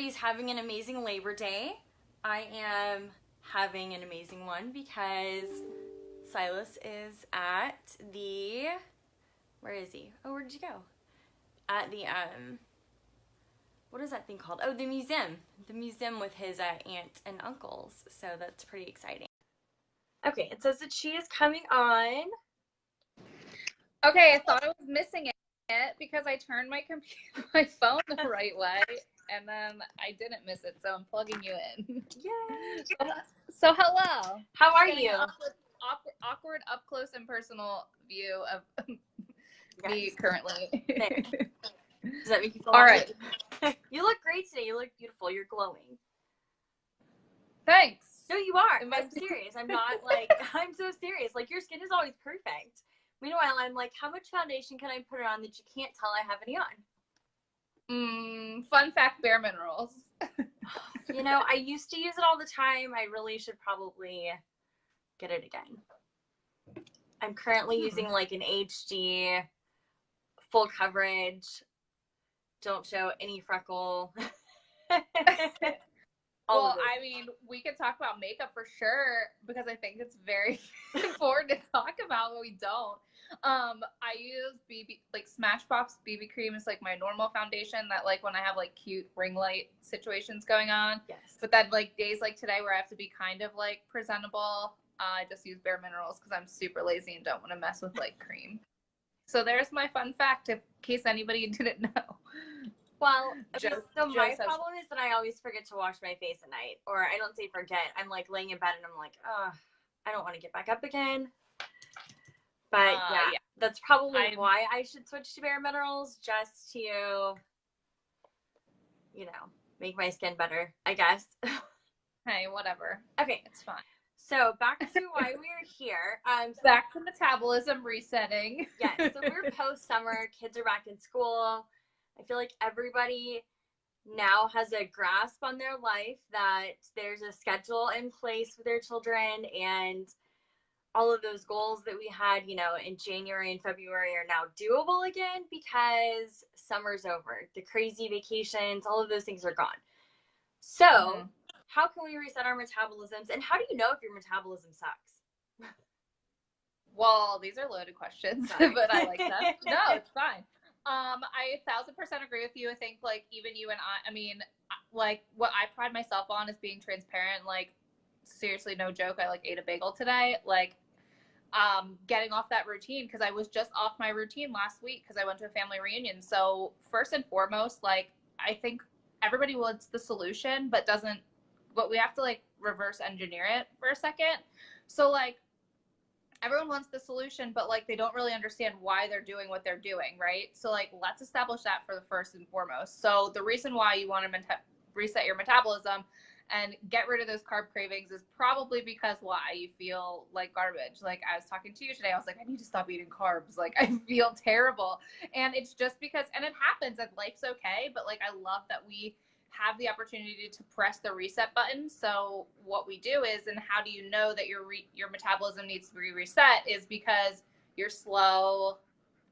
everybody's having an amazing Labor Day. I am having an amazing one because Silas is at the, where is he? Oh, where did you go? At the, what is that thing called? Oh, the museum. The museum with his aunt and uncles. So that's pretty exciting. Okay, it says that she is coming on. Okay, I thought I was missing it because I turned my phone the right way, and then I didn't miss it, so I'm plugging you in. Yay! So hello. How are you? Awkward up close and personal view of me currently. Does that make you feel all right? You look great today. You look beautiful. You're glowing. Thanks. No, you are. I'm serious. I'm not like, I'm so serious. Like, your skin is always perfect. Meanwhile, I'm like, how much foundation can I put on that you can't tell I have any on? Fun fact, Bare Minerals. You know, I used to use it all the time. I really should probably get it again. I'm currently using like an HD full coverage. Don't show any freckle. Well, I mean, we could talk about makeup for sure because I think it's very important to talk about, but we don't. I use Smashbox BB cream is like my normal foundation that like when I have like cute ring light situations going on. Yes. But then like days like today where I have to be kind of like presentable, I just use Bare Minerals because I'm super lazy and don't want to mess with like cream. So there's my fun fact in case anybody didn't know. Well, so my problem is that I always forget to wash my face at night. Or I don't say forget. I'm like laying in bed and I'm like, oh, I don't want to get back up again. But yeah, that's probably why I should switch to Bare Minerals, just to, you know, make my skin better, I guess. Hey, whatever. Okay. It's fine. So back to why we're here. Back to metabolism resetting. Yes. So we're post-summer. Kids are back in school. I feel like everybody now has a grasp on their life, that there's a schedule in place for their children, and all of those goals that we had, you know, in January and February are now doable again because summer's over. The crazy vacations, all of those things are gone. So how can we reset our metabolisms, and how do you know if your metabolism sucks? Well, these are loaded questions, but I like them. No, it's fine. I 1,000% agree with you. I think like even you and I mean, like what I pride myself on is being transparent. Like seriously, no joke. I like ate a bagel today. Like, getting off that routine because I was just off my routine last week because I went to a family reunion. So first and foremost, like I think everybody wants the solution, but we have to like reverse engineer it for a second. So like, everyone wants the solution, but like they don't really understand why they're doing what they're doing, right? So like let's establish that for the first and foremost. So the reason why you want to reset your metabolism and get rid of those carb cravings is probably because why you feel like garbage. Like I was talking to you today, I was like, I need to stop eating carbs. Like I feel terrible. And it's just because, and it happens and life's okay. But like, I love that we have the opportunity to press the reset button. So what we do is, and how do you know that your metabolism needs to be reset, is because you're slow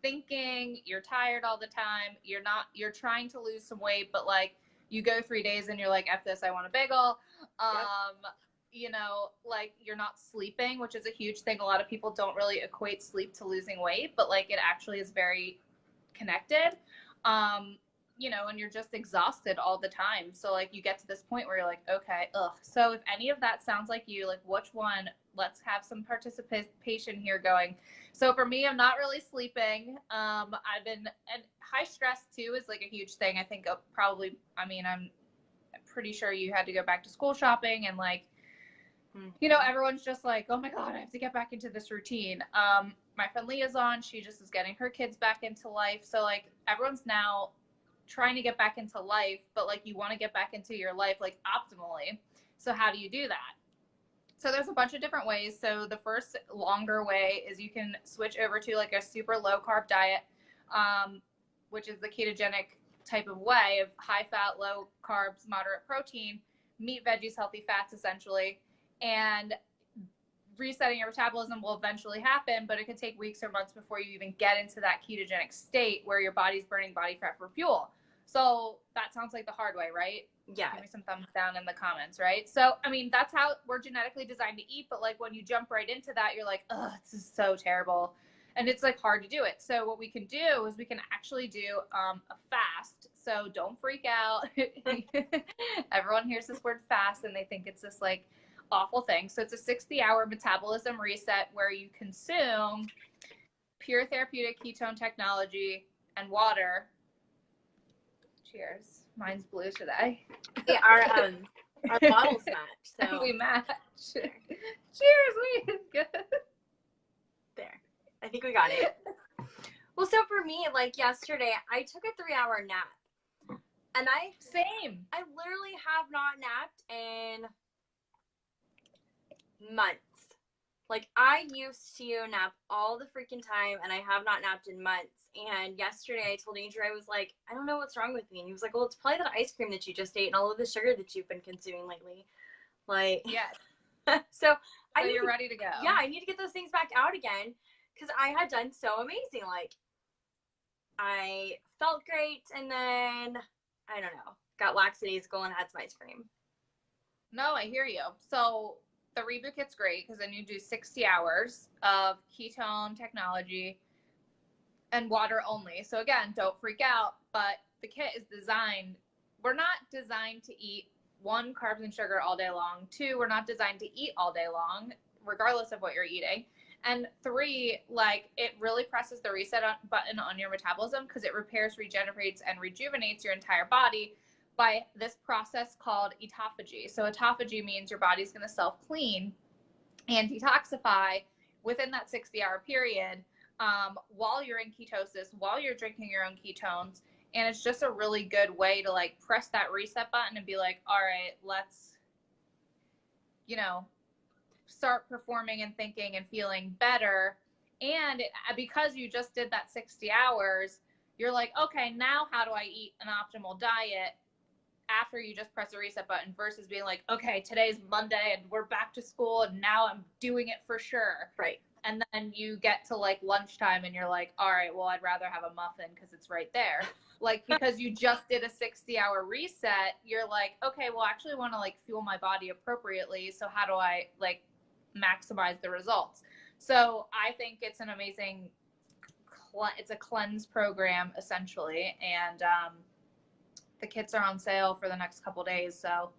thinking, you're tired all the time, you're trying to lose some weight, but like you go 3 days and you're like, F this, I want a bagel. You know, like you're not sleeping, which is a huge thing. A lot of people don't really equate sleep to losing weight, but like it actually is very connected. You know, and you're just exhausted all the time. So like you get to this point where you're like, okay, So if any of that sounds like you, like which one, let's have some participation here going. So for me, I'm not really sleeping. And high stress too is like a huge thing. I think probably, I mean, I'm pretty sure you had to go back to school shopping and like, you know, everyone's just like, oh my God, I have to get back into this routine. My friend Leah's on, she just is getting her kids back into life. So like everyone's now trying to get back into life, but like you want to get back into your life like optimally. So how do you do that? So there's a bunch of different ways. So the first longer way is you can switch over to like a super low carb diet, which is the ketogenic type of way of high fat, low carbs, moderate protein, meat, veggies, healthy fats essentially. And resetting your metabolism will eventually happen, but it can take weeks or months before you even get into that ketogenic state where your body's burning body fat for fuel. So that sounds like the hard way, right? Yeah. Give me some thumbs down in the comments, right? So, I mean, that's how we're genetically designed to eat. But like when you jump right into that, you're like, oh, this is so terrible. And it's like hard to do it. So what we can do is we can actually do a fast. So don't freak out. Everyone hears this word fast and they think it's this like awful thing. So it's a 60-hour metabolism reset where you consume pure therapeutic ketone technology and water. Cheers. Mine's blue today. Yeah, our bottles match. So we match. There. Cheers. We good. There. I think we got it. Well, so for me, like yesterday, I took a 3-hour nap. And Same. I literally have not napped in months. Like, I used to nap all the freaking time, and I have not napped in months. And yesterday, I told Andrew, I was like, I don't know what's wrong with me. And he was like, well, it's probably that ice cream that you just ate and all of the sugar that you've been consuming lately. Like, yes. So you're ready to go. Yeah, I need to get those things back out again because I had done so amazing. Like, I felt great, and then, I don't know, got lackadaisical and had some ice cream. No, I hear you. So the reboot kit's great because then you do 60 hours of ketone technology and water only. So again, don't freak out, but the kit is designed, we're not designed to eat 1, carbs and sugar all day long. 2, we're not designed to eat all day long, regardless of what you're eating. And 3, like, it really presses the reset button on your metabolism because it repairs, regenerates, and rejuvenates your entire body by this process called autophagy. So autophagy means your body's going to self-clean and detoxify within that 60-hour period while you're in ketosis, while you're drinking your own ketones. And it's just a really good way to like press that reset button and be like, all right, let's, start performing and thinking and feeling better. And because you just did that 60 hours, you're like, okay, now how do I eat an optimal diet after you just press the reset button versus being like, okay, today's Monday and we're back to school and now I'm doing it for sure. Right. And then you get to like lunchtime and you're like, all right, well, I'd rather have a muffin because it's right there. Like, because you just did a 60-hour reset, you're like, okay, well, I actually want to like fuel my body appropriately. So how do I like maximize the results? So I think it's an amazing, it's a cleanse program essentially. And the kits are on sale for the next couple days. So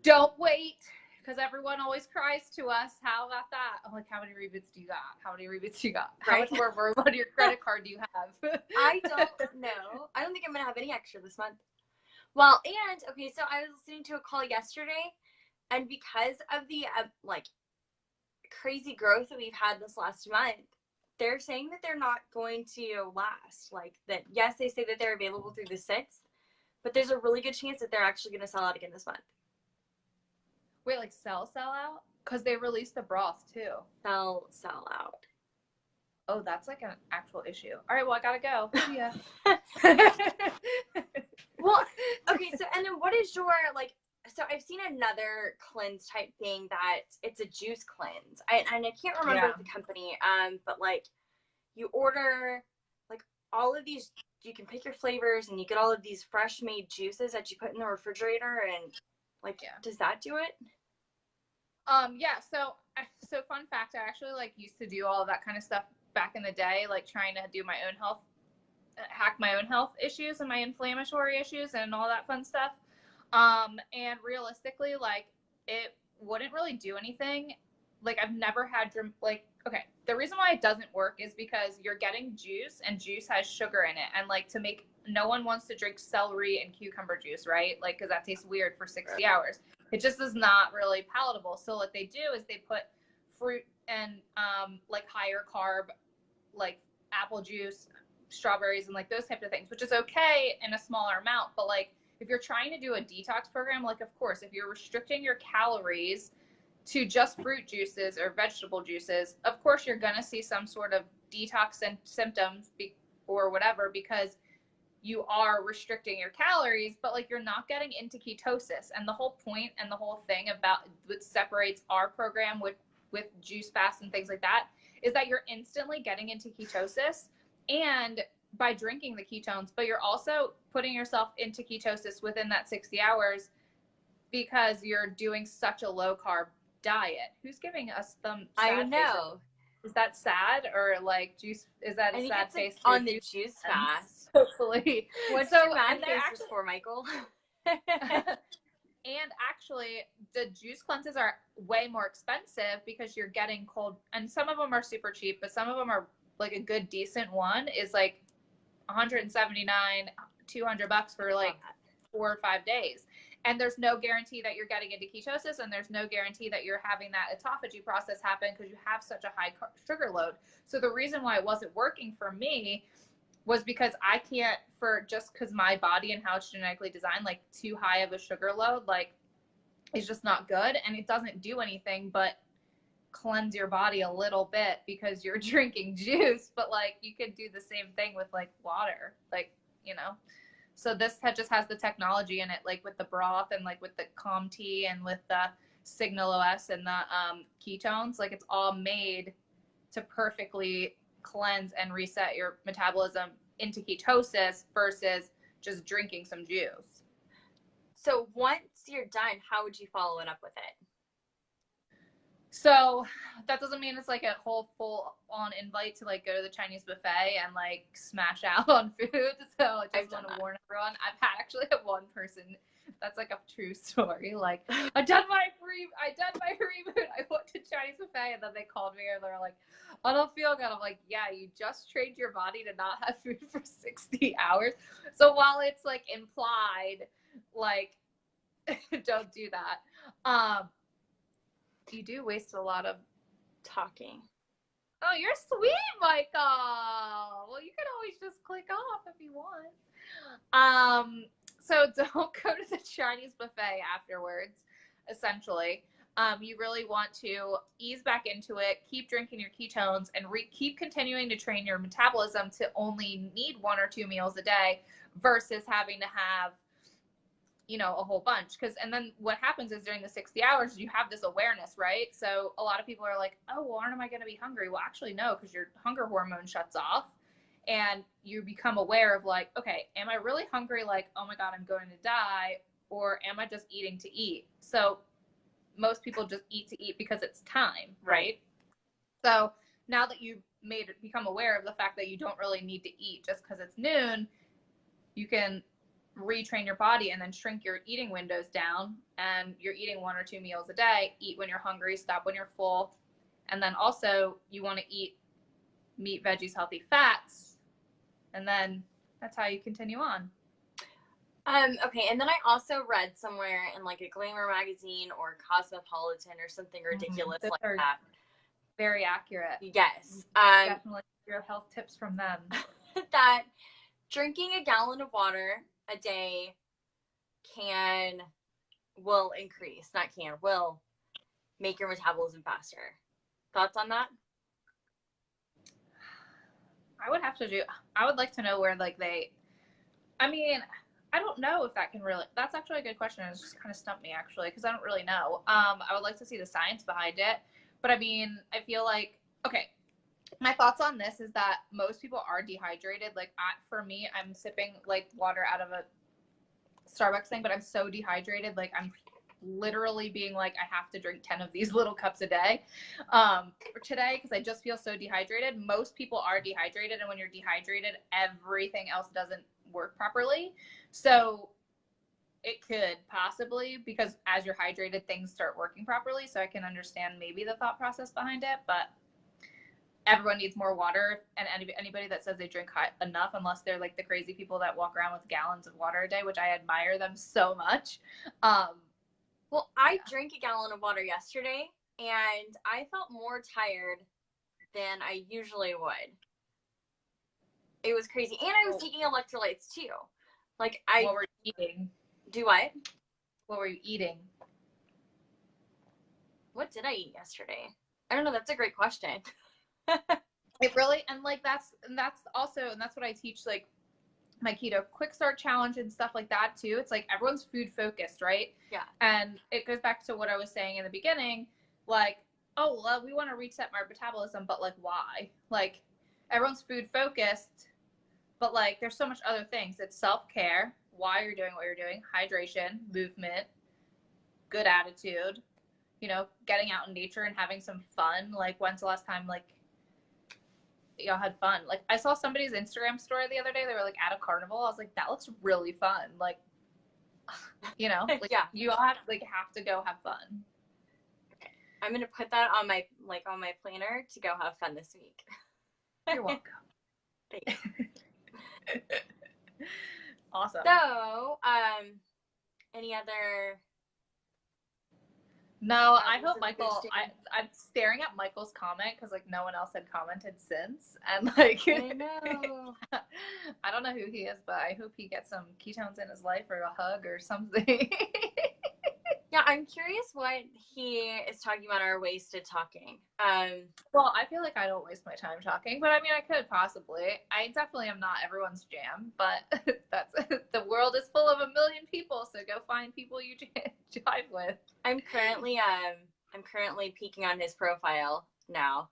don't wait. Because everyone always cries to us, how about that? I'm like, how many reboots do you got? How many reboots do you got? How much more room on your credit card do you have? I don't know. I don't think I'm going to have any extra this month. Well, and, okay, so I was listening to a call yesterday, and because of the, crazy growth that we've had this last month, they're saying that they're not going to last. Like, that, yes, they say that they're available through the 6th, but there's a really good chance that they're actually going to sell out again this month. Wait, like sell out? Because they released the broth too. Sell out. Oh, that's like an actual issue. All right, well, I gotta go. Yeah. Well, okay, so, and then what is your, like, so I've seen another cleanse type thing that it's a juice cleanse. I can't remember the company, but like you order like all of these, you can pick your flavors and you get all of these fresh made juices that you put in the refrigerator and like, does that do it? Yeah, so fun fact, I actually like used to do all of that kind of stuff back in the day, like trying to do my own health, hack my own health issues and my inflammatory issues and all that fun stuff. And realistically, like it wouldn't really do anything. Like I've never had okay, the reason why it doesn't work is because you're getting juice and juice has sugar in it. And like no one wants to drink celery and cucumber juice, right? Like, cause that tastes weird for 60 hours. It just is not really palatable. So what they do is they put fruit and like higher carb, like apple juice, strawberries, and like those types of things, which is okay in a smaller amount. But like if you're trying to do a detox program, like of course, if you're restricting your calories to just fruit juices or vegetable juices, of course you're gonna see some sort of detox symptoms or whatever because you are restricting your calories, but like you're not getting into ketosis. And the whole point and the whole thing about what separates our program with juice fast and things like that is that you're instantly getting into ketosis and by drinking the ketones, but you're also putting yourself into ketosis within that 60 hours because you're doing such a low carb diet. Who's giving us some sad I know. Is that sad or like juice? Is that a sad face? Like on the juice fast. Hopefully. What's your mad face for, Michael? And actually, the juice cleanses are way more expensive because you're getting cold, and some of them are super cheap, but some of them are like a good, decent one is like 179, $200 for like 4 or 5 days. And there's no guarantee that you're getting into ketosis, and there's no guarantee that you're having that autophagy process happen because you have such a high sugar load. So the reason why it wasn't working for me was because I can't, just because my body and how it's genetically designed, like too high of a sugar load, like it's just not good. And it doesn't do anything but cleanse your body a little bit because you're drinking juice, but like you could do the same thing with like water, like, you know. So this just has the technology in it, like with the broth and like with the Calm Tea and with the Signal OS and the ketones, like it's all made to perfectly cleanse and reset your metabolism into ketosis versus just drinking some juice. So once you're done, how would you follow it up with it? So that doesn't mean it's like a whole full-on invite to like go to the Chinese buffet and like smash out on food. So I just want to warn everyone. I've had actually one person that's like a true story. Like I done my reboot. I went to Chinese buffet and then they called me and they're like, I don't feel good. I'm like, yeah, you just trained your body to not have food for 60 hours. So while it's like implied, like don't do that. You do waste a lot of talking. Oh, you're sweet, Michael. Well, you can always just click off if you want. So don't go to the Chinese buffet afterwards, essentially. You really want to ease back into it, keep drinking your ketones, and keep continuing to train your metabolism to only need 1 or 2 meals a day versus having to have, you know, a whole bunch. And then what happens is during the 60 hours, you have this awareness, right? So a lot of people are like, oh, well, aren't I going to be hungry? Well, actually, no, because your hunger hormone shuts off and you become aware of like, okay, am I really hungry? Like, oh my God, I'm going to die. Or am I just eating to eat? So most people just eat to eat because it's time, right? So now that you've become aware of the fact that you don't really need to eat just because it's noon, you can retrain your body and then shrink your eating windows down, and you're eating 1 or 2 meals a day. Eat when you're hungry, stop when you're full. And then also you want to eat meat, veggies, healthy fats, and then that's how you continue on. Okay, and then I also read somewhere in like a Glamour magazine or Cosmopolitan or something ridiculous like that. Very accurate. Yes. Definitely your health tips from them. That drinking a gallon of water a day will make your metabolism faster. Thoughts on that? I would like to know where like I don't know if that can really, that's actually a good question. It's just kind of stumped me actually, because I don't really know. I would like to see the science behind it, but I mean, I feel like, okay, my thoughts on this is that most people are dehydrated. Like for me, I'm sipping like water out of a Starbucks thing, but I'm so dehydrated. Like I'm literally being like, I have to drink 10 of these little cups a day for today because I just feel so dehydrated. Most people are dehydrated, and when you're dehydrated, everything else doesn't work properly. So it could possibly, because as you're hydrated, things start working properly. So I can understand maybe the thought process behind it, but everyone needs more water, and anybody that says they drink enough, unless they're like the crazy people that walk around with gallons of water a day, which I admire them so much. Well, I drank a gallon of water yesterday, and I felt more tired than I usually would. It was crazy. And I was taking electrolytes too. Like What were you eating? Do what? What were you eating? What did I eat yesterday? I don't know. That's a great question. It really, and like that's what I teach, like my keto quick start challenge and stuff like that too. It's like everyone's food focused, right? Yeah. And it goes back to what I was saying in the beginning, like, oh, well, we want to reset my metabolism, but like why? Like everyone's food focused, But like, there's so much other things. It's self-care, why you're doing what you're doing, hydration, movement, good attitude, you know, getting out in nature and having some fun. Like, when's the last time, like, y'all had fun? Like, I saw somebody's Instagram story the other day. They were, like, at a carnival. I was like, that looks really fun. Like, you know, like, yeah. you all have to go have fun. Okay. I'm going to put that on my planner to go have fun this week. You're welcome. Thanks. Awesome. So, any other? No, I hope Michael. I'm staring at Michael's comment because like no one else had commented since, and like I know. I don't know who he is, but I hope he gets some ketones in his life or a hug or something. Yeah, I'm curious what he is talking about our wasted talking. Well, I feel like I don't waste my time talking, but I mean, I could possibly. I definitely am not everyone's jam, but that's the world is full of a million people, so go find people you jive with. I'm currently peeking on his profile now,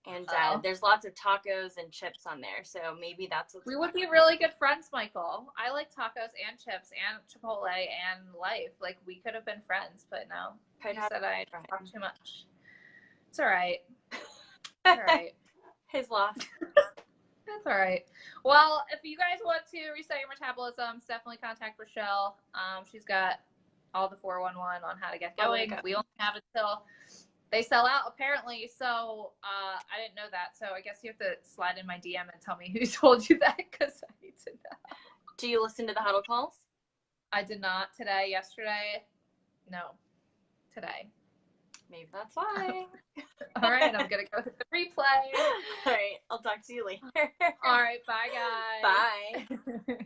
and there's lots of tacos and chips on there, so maybe that's what's we would be really good friends, Michael. I like tacos and chips and Chipotle and life. Like, we could have been friends, but no. You said I talk too much. It's all right. It's all right. His loss. That's all right. Well, if you guys want to reset your metabolism, definitely contact Rochelle. She's got all the 411 on how to get going. We only have it till they sell out, apparently. So I didn't know that. So I guess you have to slide in my DM and tell me who told you that, because I need to know. Do you listen to the huddle calls? I did not today. Yesterday, no. Today. Maybe that's why. All right, I'm gonna go hit the replay. All right, I'll talk to you later. All right, bye guys. Bye.